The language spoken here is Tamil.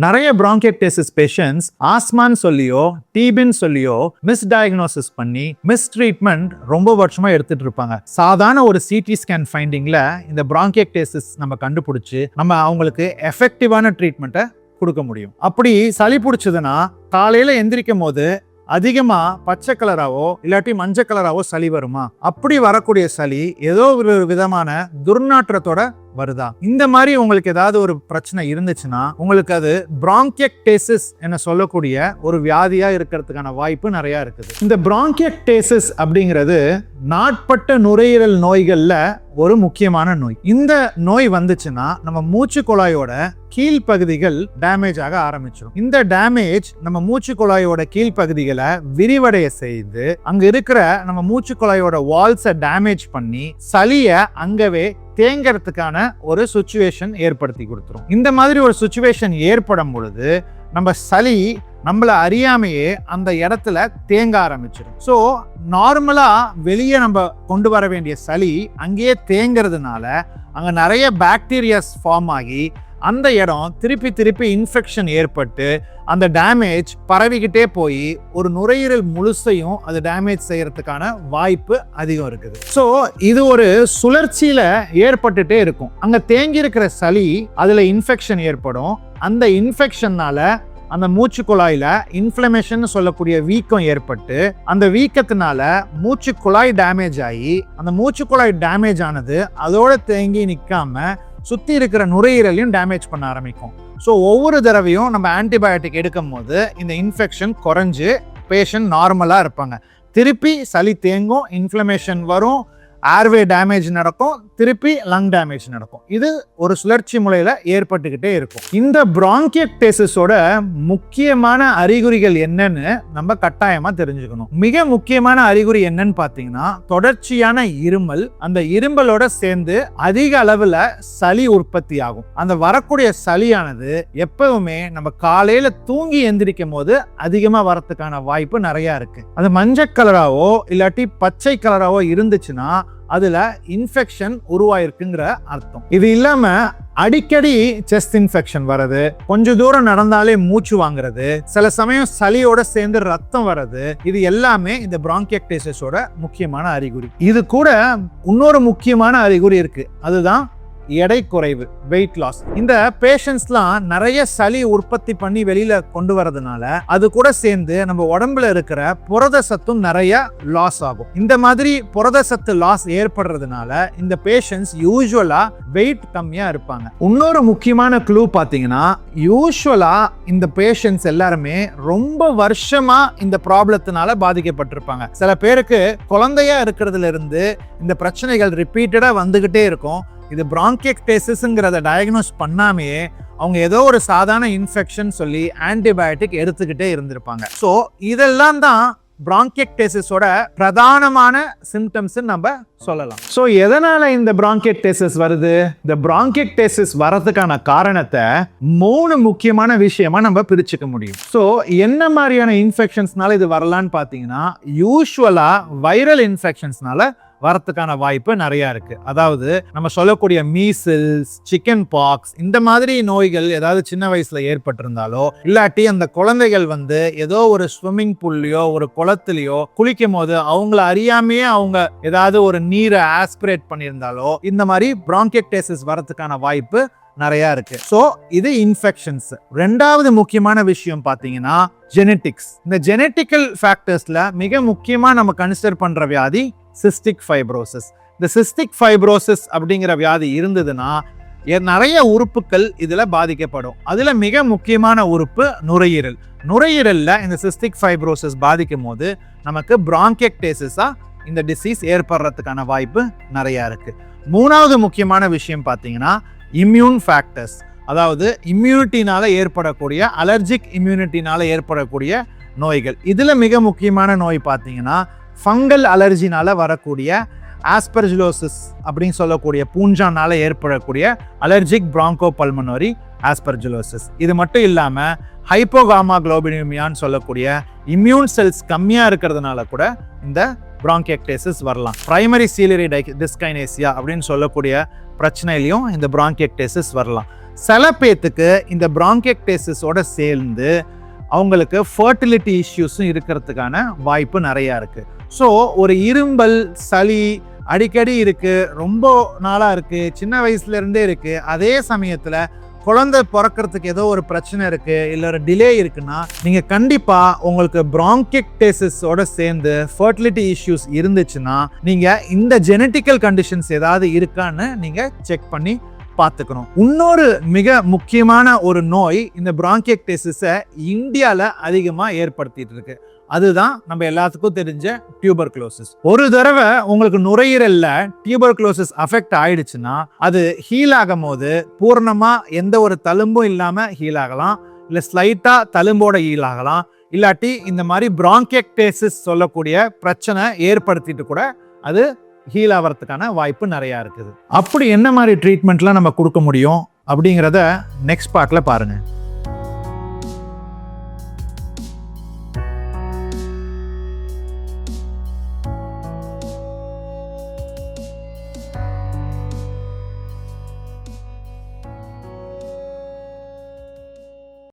நிறைய bronchiectasis பேஷண்ட்ஸ் ஆஸ்மான்னு சொல்லியோ டிபின்னு சொல்லியோ மிஸ்டயக்னோசிஸ் பண்ணி மிஸ்ட்ரீட்மெண்ட் ரொம்ப வருஷமா எடுத்துட்டு இருப்பாங்க. சாதாரண ஒரு சிடி ஸ்கேன் ஃபைண்டிங்ல இந்த bronchiectasis நம்ம கண்டுபிடிச்சு நம்ம அவங்களுக்கு எஃபெக்டிவான ட்ரீட்மெண்ட்டை கொடுக்க முடியும். அப்படி சளி பிடிச்சதுன்னா காலையில எந்திரிக்கும் போது அதிகமா பச்சை கலராவோ இல்லாட்டி மஞ்சள் கலராவோ சளி வருமா? அப்படி வரக்கூடிய சளி ஏதோ ஒரு விதமான துர்நாற்றத்தோட வருதா? இந்த மாதிரி உங்களுக்கு ஏதாவது ஒரு பிரச்சனை இருந்துச்சுன்னா உங்களுக்கு அது bronchiectasis என சொல்லக்கூடிய ஒரு வியாதியா இருக்கிறதுக்கான வாய்ப்பு நிறைய இருக்குது. இந்த bronchiectasis அப்படிங்கிறது நாட்பட்ட நுரையீரல் நோய்கள்ல ஒரு முக்கியமான நோய். இந்த நோய் வந்துச்சுன்னா நம்ம மூச்சு குழாயோட கீழ்ப்பகுதிகள் டேமேஜ் ஆக ஆரம்பிச்சிடும். இந்த டேமேஜ் நம்ம மூச்சு குழாயோட கீழ்ப்பகுதிகளை விரிவடைய செய்து அங்க இருக்கிற நம்ம மூச்சு குழாயோட வால்ஸை டேமேஜ் பண்ணி சளியை அங்கவே தேங்கிறதுக்கான ஒரு சுச்சுவேஷன் ஏற்படுத்தி கொடுத்துரும். இந்த மாதிரி ஒரு சுச்சுவேஷன் ஏற்படும் பொழுது நம்ம சளி நம்மள அறியாமையே அந்த இடத்துல தேங்க ஆரம்பிச்சிடும். ஸோ நார்மலா வெளியே நம்ம கொண்டு வர வேண்டிய சளி அங்கேயே தேங்கிறதுனால அங்க நிறைய பாக்டீரியாஸ் ஃபார்ம் ஆகி அந்த இடம் திருப்பி இன்ஃபெக்ஷன் ஏற்பட்டு அந்த டேமேஜ் பரவிக்கிட்டே போய் ஒரு நுரையீரல் முழுசையும் அது டேமேஜ் செய்யறதுக்கான வாய்ப்பு அதிகம் இருக்குது. ஸோ இது ஒரு சுழற்சியில ஏற்பட்டுட்டே இருக்கும். அங்க தேங்கி இருக்கிற சளி அதுல இன்ஃபெக்ஷன் ஏற்படும். அந்த இன்ஃபெக்ஷன்னால அந்த மூச்சு குழாயில இன்ஃப்ளமேஷன் சொல்லக்கூடிய வீக்கம் ஏற்பட்டு அந்த வீக்கத்தினால மூச்சு குழாய் டேமேஜ் ஆகி அந்த மூச்சு குழாய் டேமேஜ் ஆனது அதோட தேங்கி நிற்காம சுத்தி இருக்கிற நுரையீரலையும் டேமேஜ் பண்ண ஆரம்பிக்கும். ஸோ ஒவ்வொரு தடவையும் நம்ம ஆன்டிபயோட்டிக் எடுக்கும் போது இந்த இன்ஃபெக்ஷன் குறைஞ்சு பேஷண்ட் நார்மலா இருப்பாங்க. திருப்பி சளி தேங்கும், இன்ஃப்ளமேஷன் வரும், ஏர்வே டேமேஜ் நடக்கும், திருப்பி லங் டேமேஜ் நடக்கும். இது ஒரு சுழற்சி முறையில ஏற்பட்டுக்கிட்டே இருக்கும். இந்த bronchiectasis-ஓட முக்கியமான அறிகுறிகள் என்னன்னு நம்ம கட்டாயமா தெரிஞ்சுக்கணும். மிக முக்கியமான அறிகுறி என்னன்னு பாத்தீங்கன்னா தொடர்ச்சியான இருமல். அந்த இருமலோட சேர்ந்து அதிக அளவுல சளி உற்பத்தி ஆகும். அந்த வரக்கூடிய சளியானது எப்பவுமே நம்ம காலையில தூங்கி எந்திரிக்கும் போது அதிகமா வரத்துக்கான வாய்ப்பு நிறைய இருக்கு. அது மஞ்சள் கலராவோ இல்லாட்டி பச்சை கலராவோ இருந்துச்சுன்னா அதுல இன்ஃபெக்ஷன் உருவாயிருக்குங்கிற அர்த்தம். இது இல்லாம அடிக்கடி செஸ்ட் இன்ஃபெக்ஷன் வர்றது, கொஞ்ச தூரம் நடந்தாலே மூச்சு வாங்குறது, சில சமயம் சளியோட சேர்ந்து ரத்தம் வர்றது, இது எல்லாமே இந்த bronchiectasis-ஓட முக்கியமான அறிகுறி. இது கூட இன்னொரு முக்கியமான அறிகுறி இருக்கு, அதுதான் எடை குறைவு, வெயிட் லாஸ். இந்த பேஷண்ட்ஸ்லாம் நிறைய சளி உற்பத்தி பண்ணி வெளியில கொண்டு வரதுனால அது கூட சேர்ந்து நம்ம உடம்புல இருக்கிற புரத சத்தும் நிறைய லாஸ் ஆகும். இந்த மாதிரி புரத சத்து லாஸ் ஏற்படுறதுனால இந்த பேஷண்ட்ஸ் யூசுவலா வெயிட் கம்மியா இருப்பாங்க. இன்னொரு முக்கியமான க்ளூ பாத்தீங்கன்னா யூசுவலா இந்த பேஷண்ட்ஸ் எல்லாருமே ரொம்ப வருஷமா இந்த ப்ராப்ளத்தினால பாதிக்கப்பட்டிருப்பாங்க. சில பேருக்கு குழந்தையா இருக்கிறதுல இருந்து இந்த பிரச்சனைகள் ரிப்பீட்டடா வந்துகிட்டே இருக்கும். இது bronchiectasis-ங்கிறத டயக்னோஸ் பண்ணாமையே அவங்க ஏதோ ஒரு சாதாரண இன்ஃபெக்ஷன் சொல்லி ஆன்டிபயோட்டிக் எடுத்துக்கிட்டே இருந்திருப்பாங்க. ஸோ இதெல்லாம் தான் bronchiectasis-ஓட பிரதானமான சிம்டம்ஸ் நம்ம சொல்லலாம். ஸோ எதனால இந்த bronchiectasis வருது? இந்த bronchiectasis வரதுக்கான காரணத்தை 3 முக்கியமான விஷயமா நம்ம பிரிச்சுக்க முடியும். ஸோ என்ன மாதிரியான இன்ஃபெக்ஷன்ஸ்னால இது வரலான்னு பார்த்தீங்கன்னா யூஸ்வலா வைரல் இன்ஃபெக்ஷன்ஸ்னால வரத்துக்கான வாய்ப்பு நிறைய இருக்கு. அதாவது நம்ம சொல்லக்கூடிய மீசில்ஸ், சிக்கன் பாக்ஸ், இந்த மாதிரி நோய்கள் ஏதாவது சின்ன வயசுல ஏற்பட்டிருந்தாலோ இல்லாட்டி அந்த குழந்தைகள் ஏதோ ஒரு ஸ்விம்மிங் பூல்லையோ ஒரு குளத்திலேயோ குளிக்கும் போது அவங்கள அறியாமையே அவங்க ஏதாவது ஒரு நீரை ஆஸ்பிரேட் பண்ணியிருந்தாலோ இந்த மாதிரி bronchiectasis வரத்துக்கான வாய்ப்பு நிறைய இருக்கு. சோ இது இன்ஃபெக்ஷன்ஸ். ரெண்டாவது முக்கியமான விஷயம் பாத்தீங்கன்னா ஜெனெட்டிக்ஸ். இந்த ஜெனெட்டிக்கல் ஃபேக்டர்ஸ்ல மிக முக்கியமா நம்ம கன்சிடர் பண்ற வியாதி சிஸ்டிக் ஃபைப்ரோசிஸ். இந்த சிஸ்டிக் ஃபைப்ரோசிஸ் அப்படிங்கிற வியாதி இருந்ததுன்னா நிறைய உறுப்புகள் இதுல பாதிக்கப்படும். அதுல மிக முக்கியமான உறுப்பு நுரையீரல். நுரையீரல்ல இந்த சிஸ்டிக் ஃபைப்ரோசிஸ் பாதிக்கும் போது நமக்கு bronchiectasis-ஆ இந்த டிசீஸ் ஏற்படுறதுக்கான வாய்ப்பு நிறைய இருக்கு. மூணாவது முக்கியமான விஷயம் பாத்தீங்கன்னா இம்யூன் ஃபேக்டர்ஸ். அதாவது இம்யூனிட்டினால ஏற்படக்கூடிய அலர்ஜிக் இம்யூனிட்டினால ஏற்படக்கூடிய நோய்கள். இதுல மிக முக்கியமான நோய் பாத்தீங்கன்னா ஃபங்கல் அலர்ஜினால வரக்கூடிய ஆஸ்பெர்ஜிலோசிஸ் அப்படின்னு சொல்லக்கூடிய பூஞ்சானால ஏற்படக்கூடிய அலர்ஜிக் பிராங்கோபல்மனரி ஆஸ்பெர்ஜிலோசிஸ். இது மட்டும் இல்லாம ஹைப்போகாமா குளோபினிமியான்னு சொல்லக்கூடிய இம்யூன் செல்ஸ் கம்மியா இருக்கிறதுனால கூட இந்த bronchiectasis வரலாம். பிரைமரி சீலியரி டிஸ்கைனேசியா அப்படின்னு சொல்லக்கூடிய பிரச்சனையிலையும் இந்த bronchiectasis வரலாம். சில பேத்துக்கு இந்த bronchiectasisoட சேர்ந்து அவங்களுக்கு ஃபர்டிலிட்டி இஷ்யூஸும் இருக்கிறதுக்கான வாய்ப்பு நிறையா இருக்குது. ஸோ ஒரு இரும்பல், சளி அடிக்கடி இருக்குது, ரொம்ப நாளாக இருக்குது, சின்ன வயசுலேருந்தே இருக்குது, அதே சமயத்தில் குழந்தை பிறக்கிறதுக்கு ஏதோ ஒரு பிரச்சனை இருக்குது, இல்லை ஒரு டிலே இருக்குன்னா நீங்கள் கண்டிப்பாக உங்களுக்கு bronchiectasisoட சேர்ந்து ஃபர்டிலிட்டி இஷ்யூஸ் இருந்துச்சுன்னா நீங்கள் இந்த ஜெனட்டிக்கல் கண்டிஷன்ஸ் ஏதாவது இருக்கான்னு நீங்கள் செக் பண்ணி பார்த்துக்கணும். இன்னொரு மிக முக்கியமான ஒரு நோய் இந்த bronchiectasiஸை இந்தியாவில் அதிகமாக ஏற்படுத்திட்டு இருக்கு. அதுதான் நம்ம எல்லாத்துக்கும் தெரிஞ்ச டியூபர்குலோசிஸ். ஒரு தடவை உங்களுக்கு நுரையீரல்ல டியூபர்குலோசிஸ் அஃபெக்ட் ஆயிடுச்சுன்னா அது ஹீல் ஆகும் போது பூர்ணமா எந்த ஒரு தழும்பும் இல்லாம ஹீல் ஆகலாம், இல்ல ஸ்லைட்டா தழும்போட ஹீல் ஆகலாம், இல்லாட்டி இந்த மாதிரி bronchiectasis சொல்லக்கூடிய பிரச்சனை ஏற்படுத்திட்டு கூட அது ஹீல் ஆகிறதுக்கான வாய்ப்பு நிறையா இருக்குது. அப்படி என்ன மாதிரி ட்ரீட்மெண்ட்லாம் நம்ம கொடுக்க முடியும் அப்படிங்கிறத நெக்ஸ்ட் பார்ட்டில் பாருங்கள்.